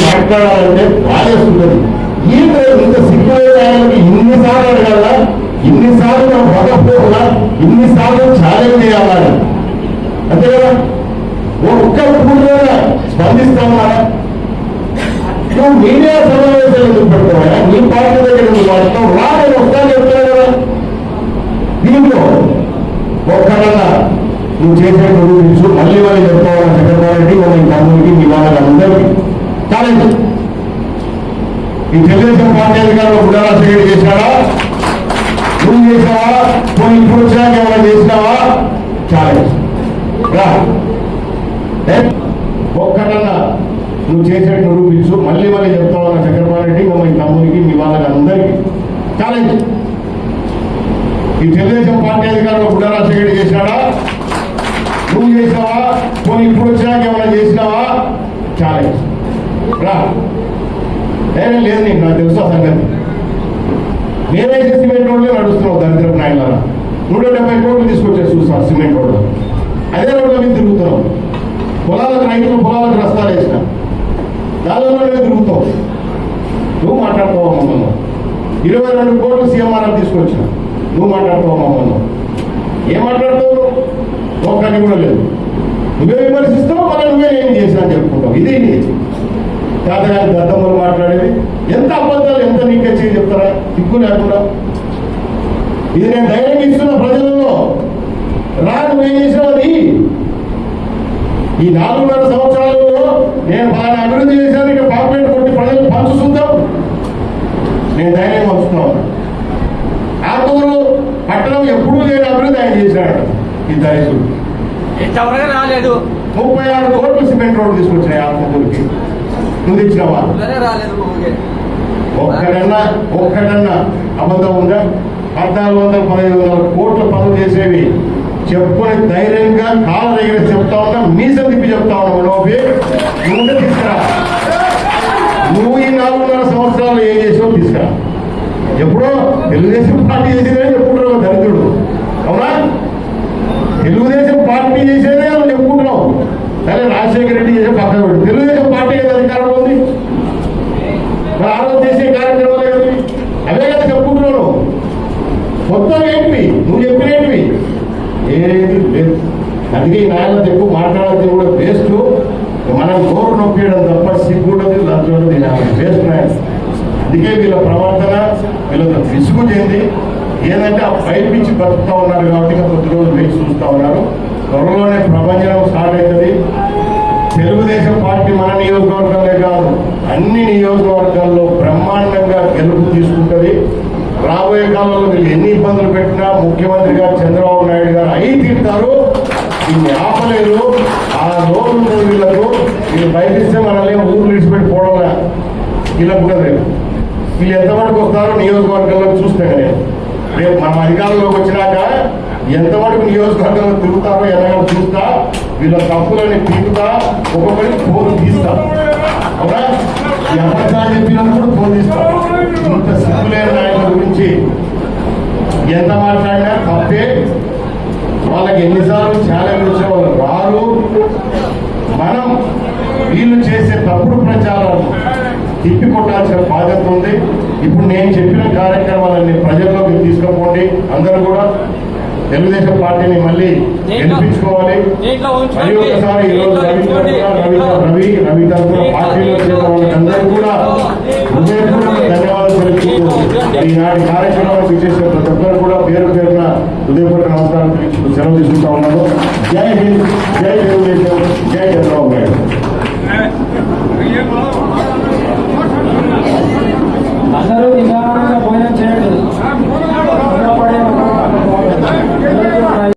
మాట్లాడాలంటే బాధేస్తుంటది. ఇంత సిగ్గులకి ఇన్నిసార్లు అడగాల, ఇన్నిసార్లు మనం పదపోకుండా ఇన్నిసార్లు ఛాలెంజ్ చేయాలని, అంతే కదా. ఒక్క పూర్తిగా స్పందిస్తా ఉన్నారా? నువ్వు మీడియా సమావేశాలు ఎందుకు పెడతావా? నీ పార్టీ దగ్గర నువ్వు వాడతావు రా, నేను వస్తాను చెప్తాను కదా. దీంట్లో ఒక్కడన్నా నువ్వు చేసే గురించి మళ్ళీ చెప్తావా? చంద్రబాబు రెడ్డి మన తమ్ముడికి మీ వాళ్ళందరికీ ఛాలెంజ్. ఈ తెలుగుదేశం పార్టీ అధికారులు గుడారా సెక్రటరీ చేసినారా? నువ్వు చేసినావా? పోయి ఇప్పుడు వచ్చాక ఏమైనా చేసినావా? ఛాలెంజ్ రా. ఒక్కడన్నా నువ్వు చేసేట్టు నిరూపించు, మళ్ళీ చెప్తావు అన్న చంద్రబాబు రెడ్డి మీ తమ్ముడికి మీ వాళ్ళకి అందరికీ ఛాలెంజ్. ఈ తెలుగుదేశం పార్టీ అధికారులు గుడారా సెక్రటరీ చేసినాడా? నువ్వు చేసినావా? పోయి ఇప్పుడు వచ్చాక ఏమైనా చేసినావా? ఛాలెంజ్ రా. లేదు నీకు నాకు తెలుసు ఆ సంగతి. నేనైతే సిమెంట్ రోడ్లో నడుస్తున్నావు దరిద్రపు నాయన. 170 కోట్లు తీసుకొచ్చా చూస్తా సిమెంట్ రోడ్లో. అదే రోడ్ల మీద తిరుగుతున్నావు. పొలాలకు రైతులు పొలాలకు రస్తాలు వేసిన దానిలోనే తిరుగుతావు. నువ్వు మాట్లాడుతావు మమ్మల్ని. 22 కోట్లు సీఎంఆర్ఎఫ్ తీసుకొచ్చిన నువ్వు మాట్లాడుతావు మమ్మల్ని. ఏం మాట్లాడతావు? ఒక్కటి కూడా లేదు. నువ్వే విమర్శిస్తావు, మళ్ళీ నువ్వే ఏం చేసినా చెప్పుకుంటావు. ఇది తాతగారి దద్దమ్మలు మాట్లాడేది. ఎంత అబద్ధాలు, ఎంత నీకెచ్చి చెప్తారా సిగ్గు లేకుండా. ఇది నేను ధైర్యం ఇస్తున్న ప్రజలలో రా. నువ్వేం చేసావు? అది ఈ 4.5 సంవత్సరాలలో నేను బాగా అభివృద్ధి చేశాను. ఇక పాంప్లెట్ కొట్టి ప్రజలు పంచు చూద్దాం. నేను ధైర్యం పంచుతున్నాను. ఆకూరు పట్టణం ఎప్పుడూ లేని అభివృద్ధి ఆయన చేశాడు. ఈ దయసు రాలేదు. 36 కోట్లు సిమెంట్ రోడ్డు తీసుకొచ్చినాయి ఆత్మకూరుకి. నువ్వు తెచ్చినావా? ఒక్కడన్నా అబద్ధం ఉందా? 1400-1500 కోట్ల పనులు చేసేవి చెప్పుకొని ధైర్యంగా కాళ్ళ దగ్గర చెప్తా ఉన్నా, మీసం తిప్పి చెప్తా ఉన్నా. నువ్వు తీసుకురా. నువ్వు ఈ 4.5 సంవత్సరాలు ఏం చేసావు తీసుకురా. ఎప్పుడో తెలుగుదేశం పార్టీ చేసేదే చెప్పుకుంటున్నావు దరిద్రుడు. అవునా? తెలుగుదేశం పార్టీ చేసేదే అని చెప్పుకుంటున్నావు. సరే రాజశేఖర రెడ్డి చేసే పక్కన పెట్టి తెలుగుదేశం పార్టీ అధికారం ఉంది. మరి ఆరోగ్య చేసే కార్యక్రమాలు కదా అవే కదా చెప్పుకుంటున్నాను. మొత్తం ఏంటివి నువ్వు చెప్పినవి ఏది లేదు. అందుకే ఈ నాయకులతో ఎక్కువ మాట్లాడాల్సింది కూడా వేస్ట్. మనం గోరు నొప్పియడం తప్ప సిగ్గుండదు, లంచుండదు. వేస్ట్ నాయన. అందుకే వీళ్ళ ప్రవర్తన వీళ్ళతో విసుగు చెంది ఏదంటే ఆ పైపించి బతుకుతా ఉన్నారు కాబట్టి కొద్ది రోజులు వేసి చూస్తూ ఉన్నారు. త్వరలోనే ప్రపంచం స్టార్ట్ అవుతుంది. తెలుగుదేశం పార్టీ మన నియోజకవర్గంలో కాదు అన్ని నియోజకవర్గాల్లో బ్రహ్మాండంగా గెలుపు తీసుకుంటుంది. రాబోయే కాలంలో వీళ్ళు ఎన్ని ఇబ్బందులు పెట్టినా ముఖ్యమంత్రి గారు చంద్రబాబు నాయుడు గారు అయి తింటారు. వీళ్ళు ఆపలేరు. ఆ రోజు వీళ్ళకు వీళ్ళు బయటిస్తే మనల్ని ఊరు విడిచిపెట్టి పోవడంలా వీళ్ళకు కూడా రేపు వీళ్ళు ఎంతవరకు వస్తారో నియోజకవర్గంలో చూస్తే రేపు మనం అధికారంలోకి వచ్చినాక ఎంతవరకు నియోజకవర్గంలో తిరుగుతారో ఎలాగో చూస్తా. వీళ్ళ తప్పులని తీరుతా, ఒక్కొక్కరికి ఫోన్ తీస్తా. అవునా? ఎవరిగా చెప్పినప్పుడు ఫోన్ తీస్తా. ఇంత సిగ్గులేని నాయకుల గురించి ఎంత మాట్లాడినా తప్పే. వాళ్ళకి ఎన్నిసార్లు ఛాలెంజ్ వచ్చే వాళ్ళు రారు. మనం వీళ్ళు చేసే తప్పుడు ప్రచారాలు తిప్పి కొట్టాల్సిన బాధ్యత ఉంది. ఇప్పుడు నేను చెప్పిన కార్యక్రమాలన్నీ ప్రజల్లోకి తీసుకుపోండి. అందరూ కూడా తెలుగుదేశం పార్టీని మళ్ళీ గెలిపించుకోవాలి. మరి ఒకసారి ఈరోజు రవి తరఫున పార్టీలో చేసిన వాళ్ళందరూ కూడా హృదయపూర్వక ధన్యవాదాలు తెలుపుకుంటూ ఈనాటి కార్యక్రమానికి విచ్చేసిన ప్రతి ఒక్కరు కూడా పేరు పేరున హృదయపూర్వక నమస్కారం తెలుపుతూ సెలవు తీసుకుంటా ఉన్నాను. జై హింద్, జై తెలుగుదేశం, జై చంద్రబాబు నాయుడు.